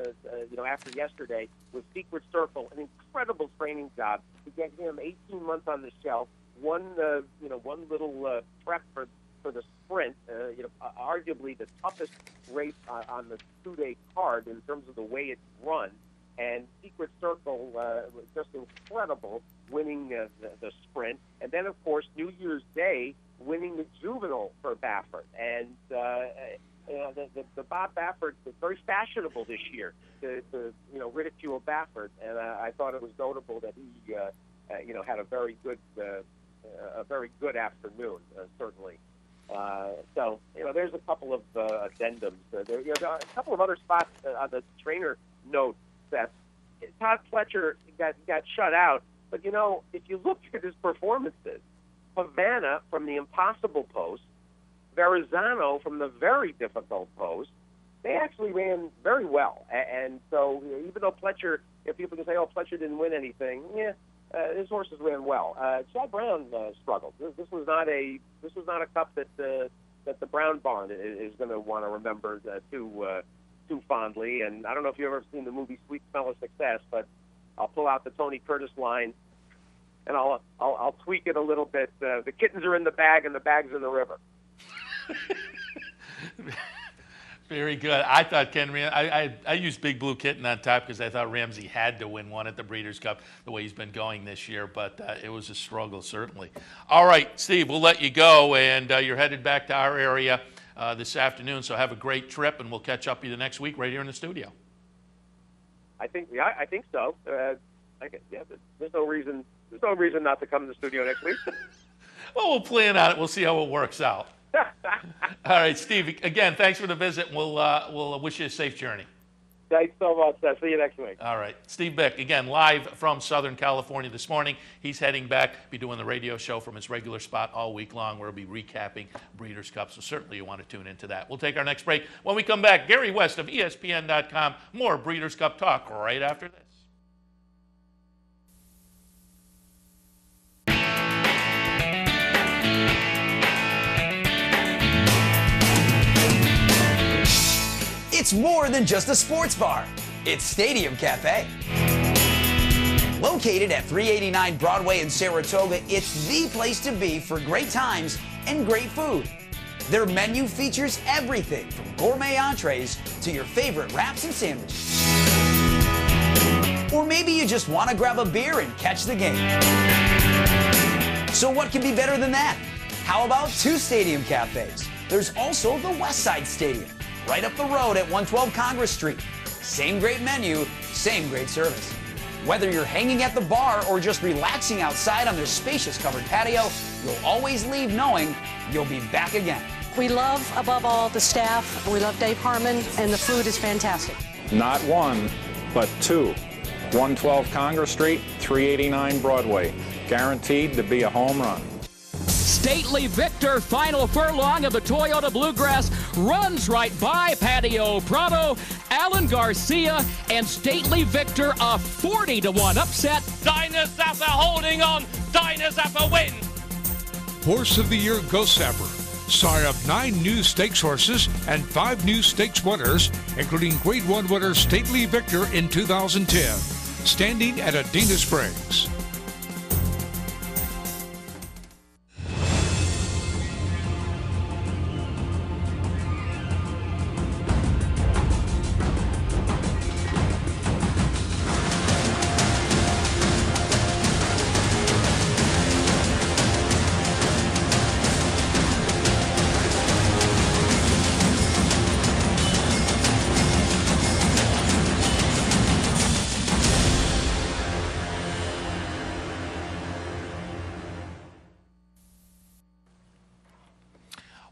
after yesterday with Secret Circle, an incredible training job to get him 18 months on the shelf, one little prep for the sprint, arguably the toughest race on the 2-day card in terms of the way it's run. And Secret Circle was just incredible, winning the sprint. And then, of course, New Year's Day, winning the Juvenile for Baffert. And the Bob Baffert was very fashionable this year to ridicule Baffert. And I thought it was notable that he had a very good afternoon, certainly. So there's a couple of addendums. There are a couple of other spots on the trainer note. That Todd Pletcher got shut out, but if you look at his performances, Havana from the impossible post, Verrazano from the very difficult post, they actually ran very well. And so even though Pletcher, if people can say, Pletcher didn't win anything, his horses ran well. Chad Brown struggled. This was not a cup that the Brown Barn is going to want to remember too fondly. And I don't know if you've ever seen the movie Sweet Smell of Success, but I'll pull out the Tony Curtis line and I'll tweak it a little bit. The kittens are in the bag and the bag's in the river. Very good. I thought I used Big Blue Kitten on top because I thought Ramsey had to win one at the Breeders' Cup the way he's been going this year, but it was a struggle, certainly. All right, Steve, we'll let you go, and you're headed back to our area this afternoon, so have a great trip, and we'll catch up with you the next week right here in the studio. I think so. There's no reason not to come to the studio next week. Well, we'll plan on it. We'll see how it works out. All right, Steve, again, thanks for the visit. We'll wish you a safe journey. Thanks so much. I'll see you next week. All right. Steve Bick, again, live from Southern California this morning. He's heading back, be doing the radio show from his regular spot all week long, where he'll be recapping Breeders' Cup, so certainly you want to tune into that. We'll take our next break. When we come back, Gary West of ESPN.com, more Breeders' Cup talk right after this. It's more than just a sports bar. It's Stadium Cafe. Located at 389 Broadway in Saratoga, it's the place to be for great times and great food. Their menu features everything from gourmet entrees to your favorite wraps and sandwiches. Or maybe you just want to grab a beer and catch the game. So what could be better than that? How about two Stadium Cafes? There's also the Westside Stadium, right up the road at 112 Congress Street. Same great menu, same great service. Whether you're hanging at the bar or just relaxing outside on their spacious covered patio, you'll always leave knowing you'll be back again. We love, above all, the staff. We love Dave Harmon, and the food is fantastic. Not one, but two. 112 Congress Street, 389 Broadway. Guaranteed to be a home run. Stately Victor, final furlong of the Toyota Bluegrass, runs right by Patio Prado. Alan Garcia and Stately Victor, a 40-1 upset. Dinah Zappa holding on. Dinah Zappa wins. Horse of the Year Ghost Zapper. Sire of 9 new stakes horses and 5 new stakes winners, including Grade 1 winner Stately Victor in 2010, standing at Adena Springs.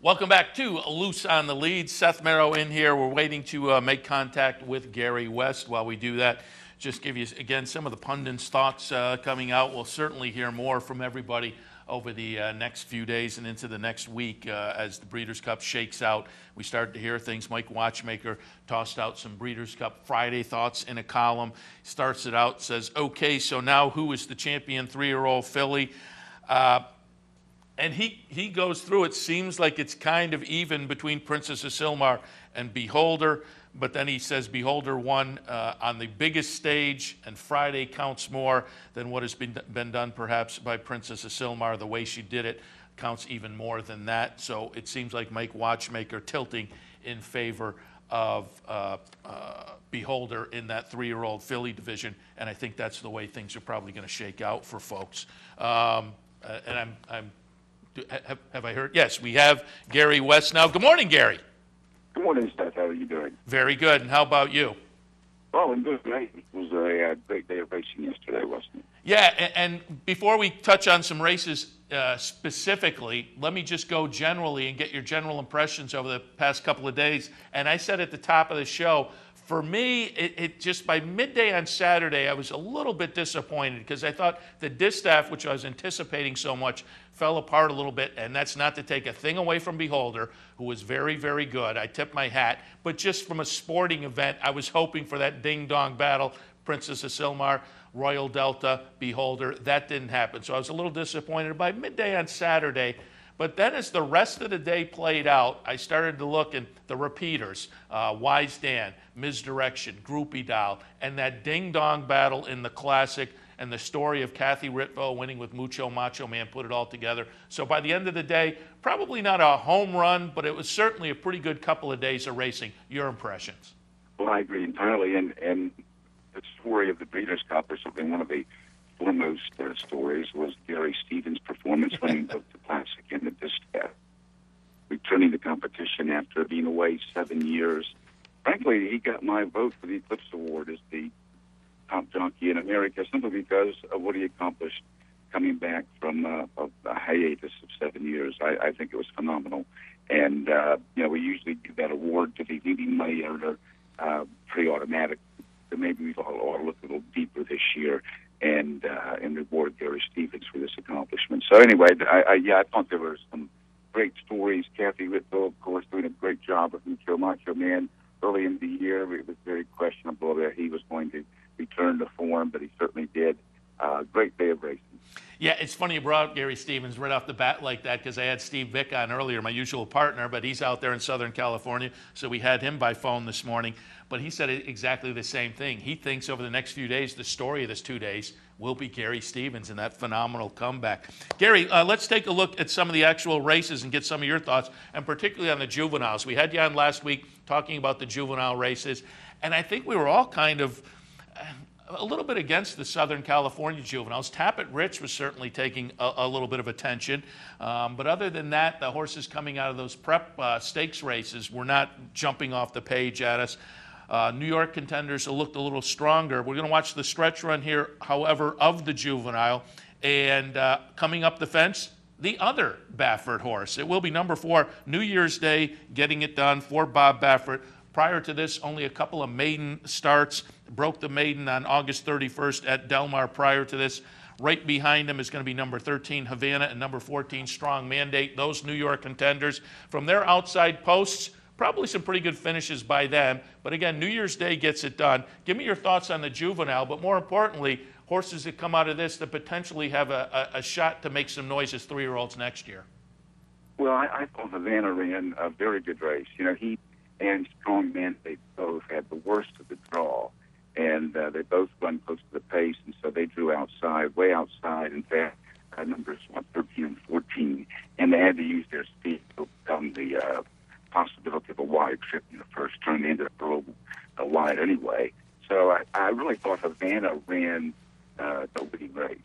Welcome back to Loose on the Lead. Seth Merrow in here. We're waiting to make contact with Gary West. While we do that, just give you, again, some of the pundits' thoughts coming out. We'll certainly hear more from everybody over the next few days and into the next week as the Breeders' Cup shakes out. We started to hear things. Mike Watchmaker tossed out some Breeders' Cup Friday thoughts in a column. Starts it out, says, okay, so now who is the champion 3-year-old filly? And he goes through, it seems like it's kind of even between Princess Asilmar and Beholder, but then he says Beholder won on the biggest stage, and Friday counts more than what has been done perhaps by Princess Asilmar. The way she did it counts even more than that. So it seems like Mike Watchmaker tilting in favor of Beholder in that 3-year-old filly division, and I think that's the way things are probably going to shake out for folks. And have I heard? Yes, we have Gary West now. Good morning, Gary. Good morning, Seth. How are you doing? Very good. And how about you? Oh, I'm good, mate. It was a great day of racing yesterday, wasn't it? Yeah, and before we touch on some races specifically, let me just go generally and get your general impressions over the past couple of days. And I said at the top of the show, for me, it just by midday on Saturday, I was a little bit disappointed because I thought the distaff, which I was anticipating so much, fell apart a little bit, and that's not to take a thing away from Beholder, who was very, very good. I tip my hat. But just from a sporting event, I was hoping for that ding-dong battle, Princess Asilmar, Royal Delta, Beholder. That didn't happen. So I was a little disappointed by midday on Saturday. But then as the rest of the day played out, I started to look at the repeaters, Wise Dan, Misdirection, Groupie Doll, and that ding-dong battle in the Classic, and the story of Kathy Ritvo winning with Mucho Macho Man put it all together. So by the end of the day, probably not a home run, but it was certainly a pretty good couple of days of racing. Your impressions? Well, I agree entirely. And the story of the Breeders' Cup, or something, one of the foremost stories was Gary Stevens' performance winning both the Classic and the Distaff, returning to competition after being away 7 years. Frankly, he got my vote for the Eclipse Award as the top jockey in America, simply because of what he accomplished coming back from a hiatus of 7 years. I think it was phenomenal. And, we usually give that award to the leading money earner pretty automatic. So maybe we ought to look a little deeper this year and reward Gary Stevens for this accomplishment. So anyway, I thought there were some great stories. Kathy Whitfield, of course, doing a great job with Macho Man. Early in the year, it was very questionable that he was going to return to form, but he certainly did. Great day of racing. Yeah, it's funny you brought up Gary Stevens right off the bat like that, because I had Steve Vick on earlier, my usual partner, but he's out there in Southern California, so we had him by phone this morning. But he said exactly the same thing. He thinks over the next few days, the story of this 2 days will be Gary Stevens and that phenomenal comeback. Gary, let's take a look at some of the actual races and get some of your thoughts, and particularly on the juveniles. We had you on last week talking about the juvenile races, and I think we were all kind of a little bit against the Southern California juveniles. Tappet Rich was certainly taking a little bit of attention. But other than that, the horses coming out of those prep stakes races were not jumping off the page at us. New York contenders looked a little stronger. We're going to watch the stretch run here, however, of the juvenile. And coming up the fence, the other Baffert horse. It will be number 4, New Year's Day, getting it done for Bob Baffert. Prior to this, only a couple of maiden starts. Broke the maiden on August 31st at Del Mar prior to this. Right behind him is going to be number 13, Havana, and number 14, Strong Mandate. Those New York contenders. From their outside posts, probably some pretty good finishes by them. But again, New Year's Day gets it done. Give me your thoughts on the juvenile, but more importantly, horses that come out of this that potentially have a shot to make some noise as 3-year-olds next year. Well, I thought Havana ran a very good race. You know, he and Strong Mandate both had the worst of the draw, and they both run close to the pace, and so they drew outside, way outside. In fact, numbers 13 and 14, and they had to use their speed to overcome the possibility of a wide trip in the first turn. They ended up a little wide anyway. So I really thought Havana ran the winning race.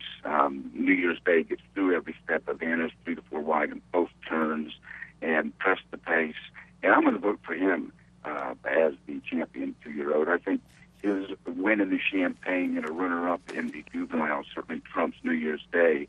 New Year's Day gets through every step. Havana's 3 to 4 wide in both turns and pressed the pace. And I'm going to vote for him as the champion 2-year-old. I think his win in the Champagne and a runner-up in the juvenile certainly trumps New Year's Day,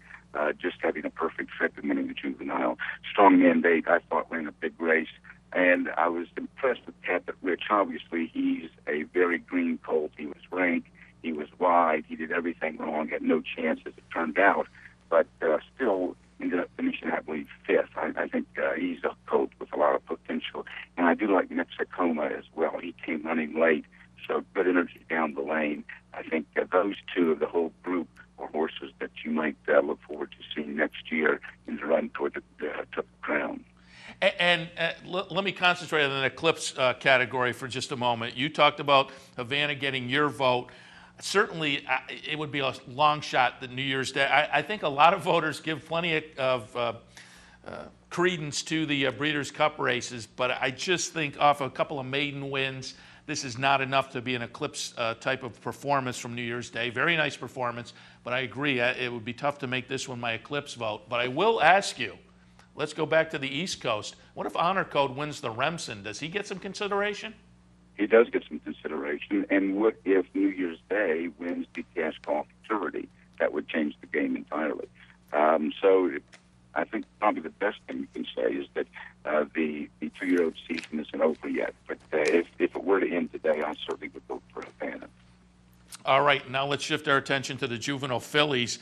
just having a perfect trip and winning the juvenile. Strong Mandate, I thought, ran a big race. And I was impressed with Tappet Rich. Obviously, he's a very green colt. He was ranked. He was wide. He did everything wrong. Had no chance as it turned out. But still ended up finishing, I believe, 5th. I think he's a colt with a lot of potential. And I do like Mexicoma as well. He came running late, showed good energy down the lane. I think those two of the whole group are horses that you might look forward to seeing next year in the run toward the crown. And let me concentrate on the Eclipse category for just a moment. You talked about Havana getting your vote. Certainly, it would be a long shot that New Year's Day. I think a lot of voters give plenty of credence to the Breeders' Cup races, but I just think off a couple of maiden wins, this is not enough to be an Eclipse type of performance from New Year's Day. Very nice performance, but I agree, it would be tough to make this one my Eclipse vote. But I will ask you, let's go back to the East Coast. What if Honor Code wins the Remsen? Does he get some consideration? He does get some consideration. And what if New Year's Day wins the Cashcoff Futurity? That would change the game entirely. So I think probably the best thing you can say is that the 2-year-old season isn't over yet. But if it were to end today, I certainly would vote for Havana. All right, now let's shift our attention to the juvenile fillies.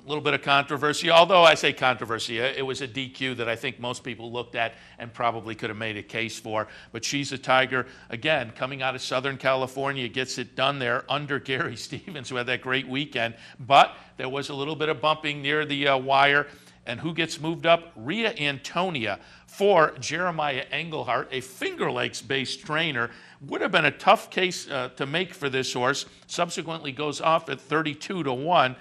A little bit of controversy, although I say controversy, it was a DQ that I think most people looked at and probably could have made a case for. But She's a Tiger, again, coming out of Southern California, gets it done there under Gary Stevens, who had that great weekend. But there was a little bit of bumping near the wire. And who gets moved up? Rhea Antonia for Jeremiah Engelhardt, a Finger Lakes-based trainer. Would have been a tough case to make for this horse. Subsequently goes off at 32-1,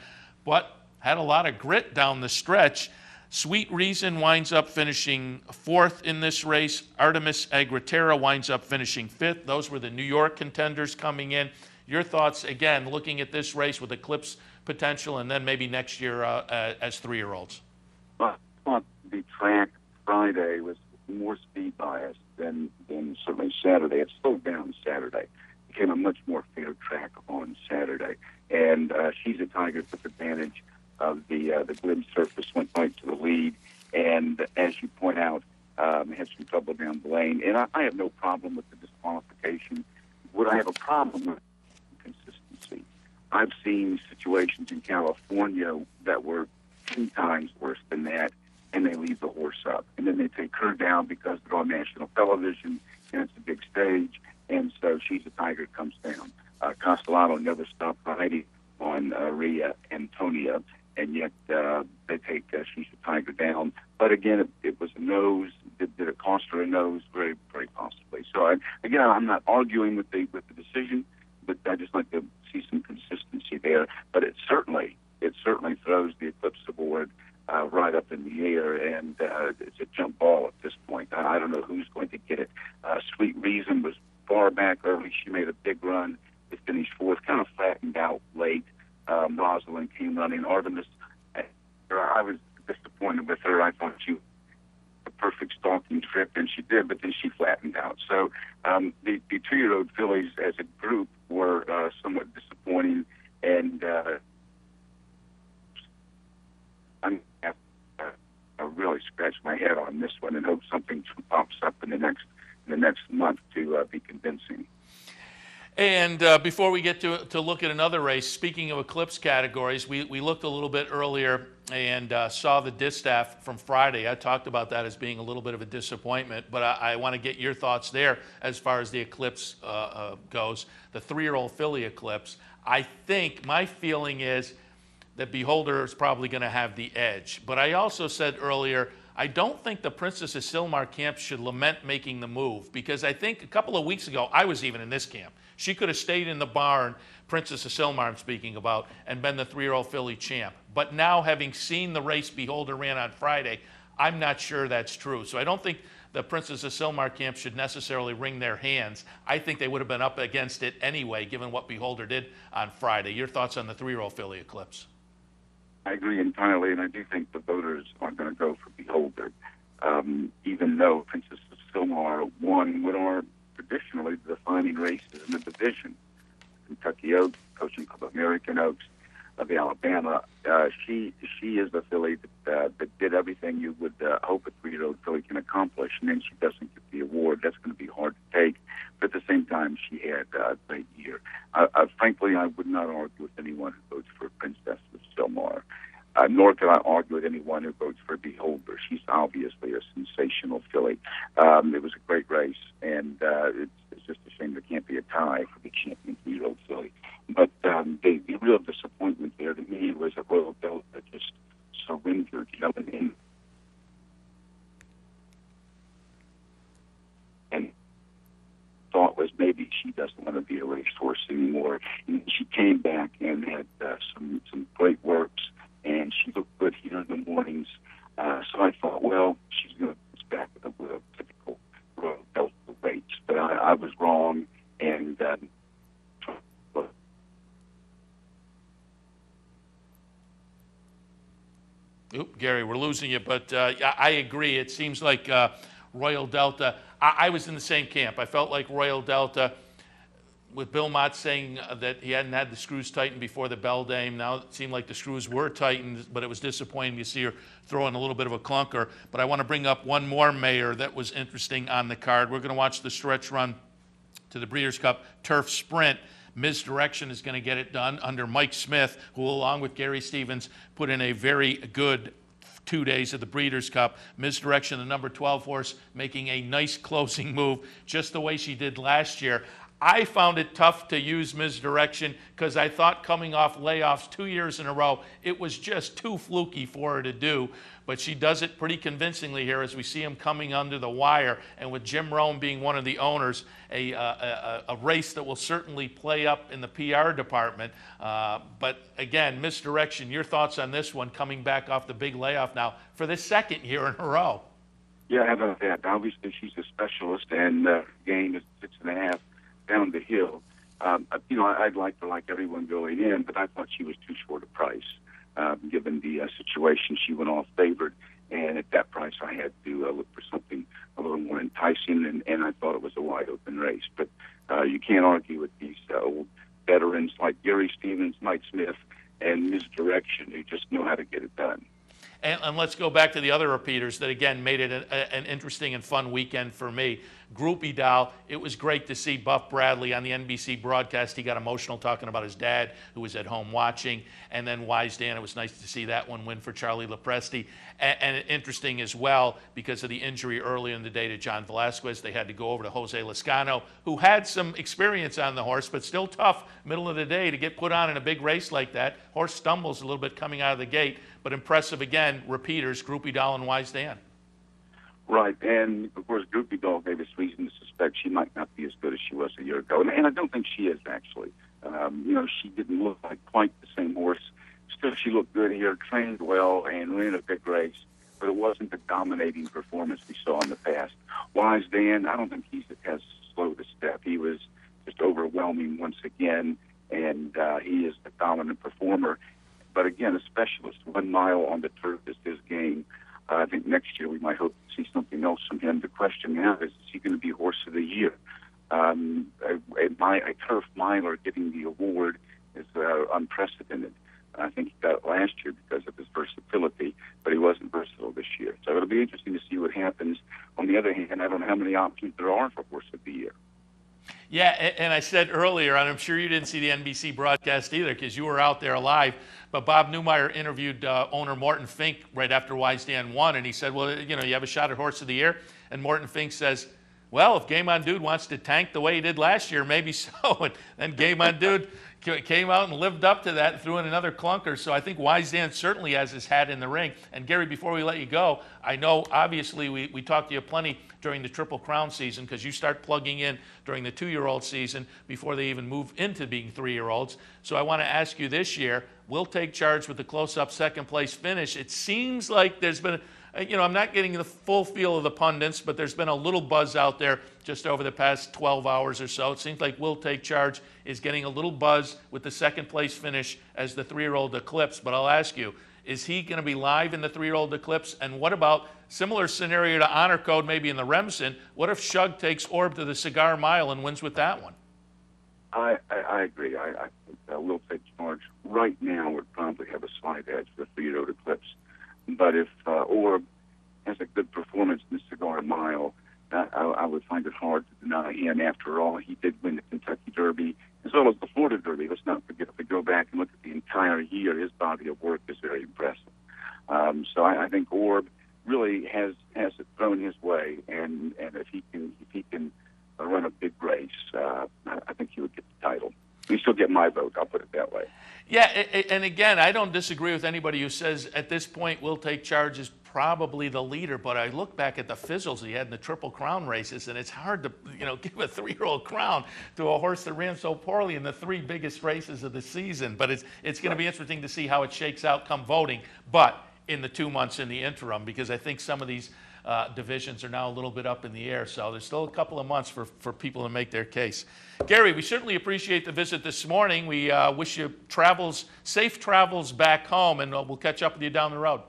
but had a lot of grit down the stretch. Sweet Reason winds up finishing 4th in this race. Artemis Agritera winds up finishing 5th. Those were the New York contenders coming in. Your thoughts, again, looking at this race with Eclipse potential and then maybe next year as 3-year-olds? Well, I thought the track Friday was more speed biased than certainly Saturday. It slowed down Saturday. It became a much more fair track on Saturday. And She's a Tiger took advantage of the glib surface, went right to the lead, and as you point out, had some trouble down the lane. And I have no problem with the disqualification. Would I have a problem with consistency? I've seen situations in California that were 10 times worse than that, and they leave the horse up. And then they take her down because they're on national television, and it's a big stage, and so She's a Tiger comes down. Castellano never stopped riding on Rhea Antonia, and yet they take She's a Tiger down. But again, it was a nose. Did it cost her a nose? Very, very possibly. So I'm not arguing with the decision, but I just like to see some consistency there. But it certainly throws the Eclipse Award right up in the air, and it's a jump ball at this point. I don't know who's going to get it. Sweet Reason was far back early. She made a big run. It finished fourth, kind of flattened out late. Rosalind came running. Artemis, I was disappointed with her. I thought she was a perfect stalking trip, and she did, but then she flattened out. So the 2-year-old fillies as a group were somewhat disappointing, and I really scratch my head on this one and hope something pops up in the next month to be convincing. And before we get to look at another race, speaking of Eclipse categories, we looked a little bit earlier and saw the distaff from Friday. I talked about that as being a little bit of a disappointment, but I want to get your thoughts there as far as the Eclipse goes. The 3-year-old filly Eclipse, I think my feeling is that Beholder is probably going to have the edge. But I also said earlier, I don't think the Princess of Silmar camp should lament making the move, because I think a couple of weeks ago, I was even in this camp. She could have stayed in the barn, Princess of Silmar I'm speaking about, and been the 3-year-old filly champ. But now, having seen the race Beholder ran on Friday, I'm not sure that's true. So I don't think the Princess of Silmar camp should necessarily wring their hands. I think they would have been up against it anyway, given what Beholder did on Friday. Your thoughts on the 3-year-old filly Eclipse? I agree entirely, and I do think the voters are going to go for Beholder, even though Princess of Silmar won what are traditionally the defining races in the division. Kentucky Oaks, Coaching Club American Oaks of Alabama. She is the filly that did everything you would hope a 3-year-old filly can accomplish, and then she doesn't get the award. That's going to be hard to take. But at the same time, she had a great year. Frankly, I would not argue with anyone who votes for Princess of Silmar. Nor can I argue with anyone who votes for Beholder. She's obviously a sensational filly. It was a great race, and it's just a shame there can't be a tie for the champion 3-year-old filly. But the real disappointment there to me was that Royal Delta just surrendered, and thought was maybe she doesn't want to be a racehorse anymore. And she came back and had some great works, and she looked good here in the mornings. So I thought, well, she's going to back with a typical Royal Delta race. But I was wrong, and Gary, we're losing you, but I agree. It seems like Royal Delta, I was in the same camp. I felt like Royal Delta, with Bill Mott saying that he hadn't had the screws tightened before the Beldame. Now it seemed like the screws were tightened, but it was disappointing to see her throw in a little bit of a clunker. But I want to bring up one more mare that was interesting on the card. We're going to watch the stretch run to the Breeders' Cup Turf Sprint. Misdirection is going to get it done under Mike Smith, who, along with Gary Stevens, put in a very good 2 days of the Breeders' Cup. Misdirection, the number 12 horse, making a nice closing move, just the way she did last year. I found it tough to use Misdirection because I thought coming off layoffs 2 years in a row, it was just too fluky for her to do. But she does it pretty convincingly here as we see him coming under the wire. And with Jim Rome being one of the owners, a race that will certainly play up in the PR department. But again, Misdirection, your thoughts on this one coming back off the big layoff now for the second year in a row? Yeah, how about that? Obviously, she's a specialist, and the game is 6.5. Down the hill. I'd like everyone going in, but I thought she was too short a price, given the situation. She went off favored, and at that price, I had to look for something a little more enticing, and I thought it was a wide-open race. But you can't argue with these old veterans like Gary Stevens, Mike Smith, and Misdirection, who just know how to get it done. And let's go back to the other repeaters that, again, made it an interesting and fun weekend for me. Groupie Doll, it was great to see Buff Bradley on the NBC broadcast. He got emotional talking about his dad, who was at home watching. And then Wise Dan, it was nice to see that one win for Charlie Lopresti. And interesting as well, because of the injury earlier in the day to John Velasquez, they had to go over to Jose Lezcano, who had some experience on the horse, but still tough middle of the day to get put on in a big race like that. Horse stumbles a little bit coming out of the gate, but impressive again, repeaters, Groupie Doll and Wise Dan. Right, and of course, Groupie Doll gave us reason to suspect she might not be as good as she was a year ago, and I don't think she is actually. She didn't look like quite the same horse. Still, she looked good here, trained well, and ran a big race, but it wasn't the dominating performance we saw in the past. Wise Dan, I don't think he has slowed a step. He was just overwhelming once again, and he is a dominant performer. But again, a specialist. 1 mile on the turf is his game. I think next year we might hope to see something else from him. The question now is he going to be Horse of the Year? A turf miler getting the award is unprecedented. I think he got it last year because of his versatility, but he wasn't versatile this year. So it'll be interesting to see what happens. On the other hand, I don't know how many options there are for Horse of the Year. Yeah, and I said earlier, and I'm sure you didn't see the NBC broadcast either because you were out there live, but Bob Newmeyer interviewed owner Morton Fink right after Wise Dan won, and he said, well, you have a shot at Horse of the Year? And Morton Fink says, well, if Game On Dude wants to tank the way he did last year, maybe so. And then Game On Dude came out and lived up to that and threw in another clunker. So I think Wise Dan certainly has his hat in the ring. And Gary, before we let you go, I know obviously we talked to you plenty during the Triple Crown season because you start plugging in during the 2-year-old season before they even move into being 3-year-olds. So I want to ask you this year, we'll take charge with the close-up second place finish. It seems like there's been I'm not getting the full feel of the pundits, but there's been a little buzz out there just over the past 12 hours or so. It seems like Will Take Charge is getting a little buzz with the second place finish as the 3-year-old Eclipse. But I'll ask you, is he going to be live in the 3-year-old Eclipse? And what about similar scenario to Honor Code maybe in the Remsen? What if Shug takes Orb to the Cigar Mile and wins with that one? I agree. I think Will Take Charge right now would probably have a slight edge for the 3-year-old Eclipse. But if Orb has a good performance in the Cigar Mile, I would find it hard to deny him. After all, he did win the Kentucky Derby as well as the Florida Derby. Let's not forget, if we go back and look at the entire year, his body of work is very impressive. So I think Orb really has it thrown his way, and if he can run a big race, I think he would get the title. He still get my vote. I'll put it that way. Yeah, and again, I don't disagree with anybody who says at this point Will Take Charge is probably the leader, but I look back at the fizzles he had in the Triple Crown races, and it's hard to give a 3-year-old crown to a horse that ran so poorly in the 3 biggest races of the season. But it's going to be interesting to see how it shakes out come voting, but in the 2 months in the interim, because I think some of these divisions are now a little bit up in the air. So there's still a couple of months for people to make their case. Gary, we certainly appreciate the visit this morning. We wish you safe travels back home, and we'll catch up with you down the road.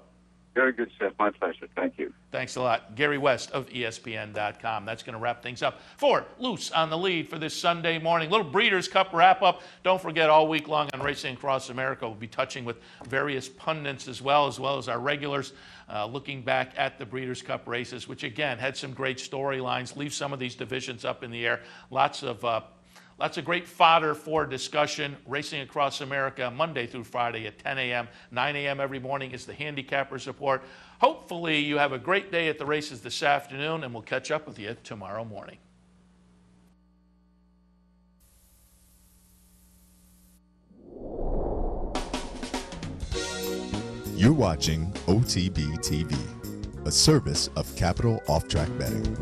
Very good, Seth. My pleasure. Thank you. Thanks a lot. Gary West of ESPN.com. That's going to wrap things up for Loose on the Lead for this Sunday morning. Little Breeders' Cup wrap-up. Don't forget, all week long on Racing Across America, we'll be touching with various pundits as well as our regulars, looking back at the Breeders' Cup races, which, again, had some great storylines, leave some of these divisions up in the air. Lots of great fodder for discussion. Racing Across America, Monday through Friday at 10 a.m., 9 a.m. every morning is the Handicappers Report. Hopefully you have a great day at the races this afternoon, and we'll catch up with you tomorrow morning. You're watching OTB TV, a service of Capital Off Track Betting.